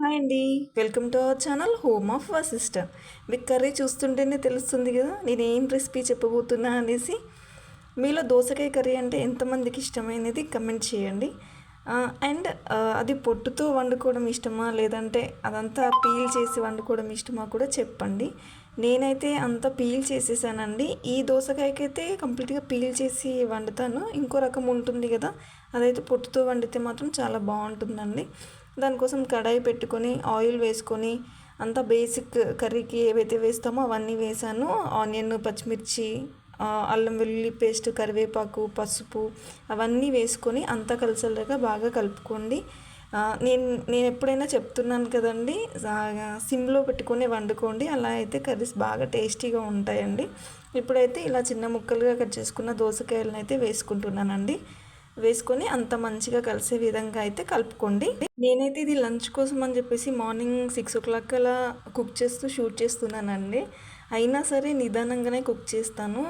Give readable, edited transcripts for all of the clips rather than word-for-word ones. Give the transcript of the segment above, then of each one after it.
Hi అండి. Welcome to our channel home of Vashishta. మీకు curry చూస్తుంటేనే తెలుస్తుంది కదా నేను ఏం రెసిపీ చెప్పబోతున్నా అనేసి. మీలో దోసకాయ కర్రీ అంటే ఎంతమందికి ఇష్టమైనది కమెంట్ చేయండి. అండ్ అది పొట్టుతో వండుకోవడం ఇష్టమా లేదంటే అదంతా పీల్ చేసి వండుకోవడం ఇష్టమా కూడా చెప్పండి. నేనైతే అంత పీల్ చేసేసానండి. ఈ దోసకాయకైతే కంప్లీట్గా పీల్ చేసి వండుతాను. ఇంకో రకం ఉంటుంది కదా, అదైతే పొట్టుతో వండితే మాత్రం చాలా బాగుంటుందండి. దానికోసం కడాయి పెట్టుకొని ఆయిల్ వేసుకొని అంతా బేసిక్ కర్రీకి ఏవైతే వేస్తామో అవన్నీ వేసాను. ఆనియన్, పచ్చిమిర్చి, అల్లం వెల్లుల్లి పేస్ట్, కరివేపాకు, పసుపు అవన్నీ వేసుకొని అంతా కలిసేలాగా బాగా కలుపుకోండి. నేను ఎప్పుడైనా చెప్తున్నాను కదండి, సిమ్లో పెట్టుకొని వండుకోండి, అలా అయితే కర్రీస్ బాగా టేస్టీగా ఉంటాయండి. ఇప్పుడైతే ఇలా చిన్న ముక్కలుగా కట్ చేసుకున్న దోసకాయలను అయితే వేసుకుంటున్నానండి. వేసుకొని అంత మంచిగా కలిసే విధంగా అయితే కలుపుకోండి. నేనైతే ఇది లంచ్ కోసం అని చెప్పేసి మార్నింగ్ 6 o'clock అలా కుక్ చేస్తూ షూట్ చేస్తున్నానండి. అయినా సరే నిదానంగానే కుక్ చేస్తాను.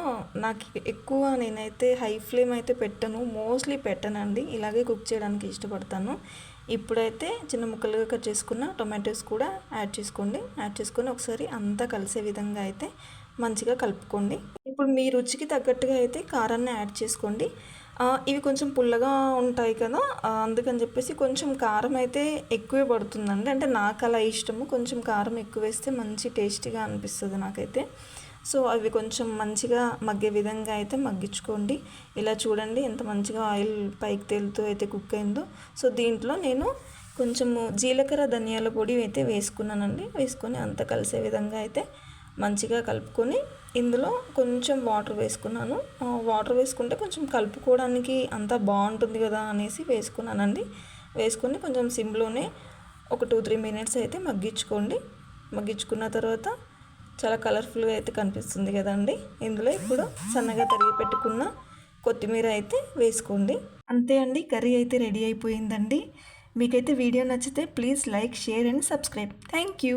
నాకు ఎక్కువ నేనైతే హై ఫ్లేమ్ అయితే పెట్టను, మోస్ట్లీ పెట్టనండి. ఇలాగే కుక్ చేయడానికి ఇష్టపడతాను. ఇప్పుడైతే చిన్న ముక్కలుగా కట్ చేసుకున్న టొమాటోస్ కూడా యాడ్ చేసుకోండి. యాడ్ చేసుకొని ఒకసారి అంతా కలిసే విధంగా అయితే మంచిగా కలుపుకోండి. ఇప్పుడు మీ రుచికి తగ్గట్టుగా అయితే కారాన్ని యాడ్ చేసుకోండి. ఇవి కొంచెం పుల్లగా ఉంటాయి కదా, అందుకని చెప్పేసి కొంచెం కారం అయితే ఎక్కువే పడుతుందండి. అంటే నాకు అలా ఇష్టము, కొంచెం కారం ఎక్కువ వేస్తే మంచి టేస్టీగా అనిపిస్తుంది నాకైతే. సో అవి కొంచెం మంచిగా మగ్గే విధంగా అయితే మగ్గించుకోండి. ఇలా చూడండి ఎంత మంచిగా ఆయిల్ పైకి తేలుతూ అయితే కుక్ అయిందో. సో దీంట్లో నేను కొంచెము జీలకర్ర ధనియాల పొడి అయితే వేసుకున్నానండి. వేసుకొని అంత కలిసే విధంగా అయితే మంచిగా కలుపుకొని ఇందులో కొంచెం వాటర్ వేసుకున్నాను. వాటర్ వేసుకుంటే కొంచెం కలుపుకోవడానికి అంతా బాగుంటుంది కదా అనేసి వేసుకున్నానండి. వేసుకొని కొంచెం సిమ్లోనే ఒక 2-3 minutes అయితే మగ్గించుకోండి. మగ్గించుకున్న తర్వాత చాలా కలర్ఫుల్గా అయితే కనిపిస్తుంది కదండి. ఇందులో ఇప్పుడు సన్నగా తరిగి పెట్టుకున్న కొత్తిమీర అయితే వేసుకోండి. అంతే అండి, కర్రీ అయితే రెడీ అయిపోయిందండి. మీకైతే వీడియో నచ్చితే please like, share and subscribe. Thank you.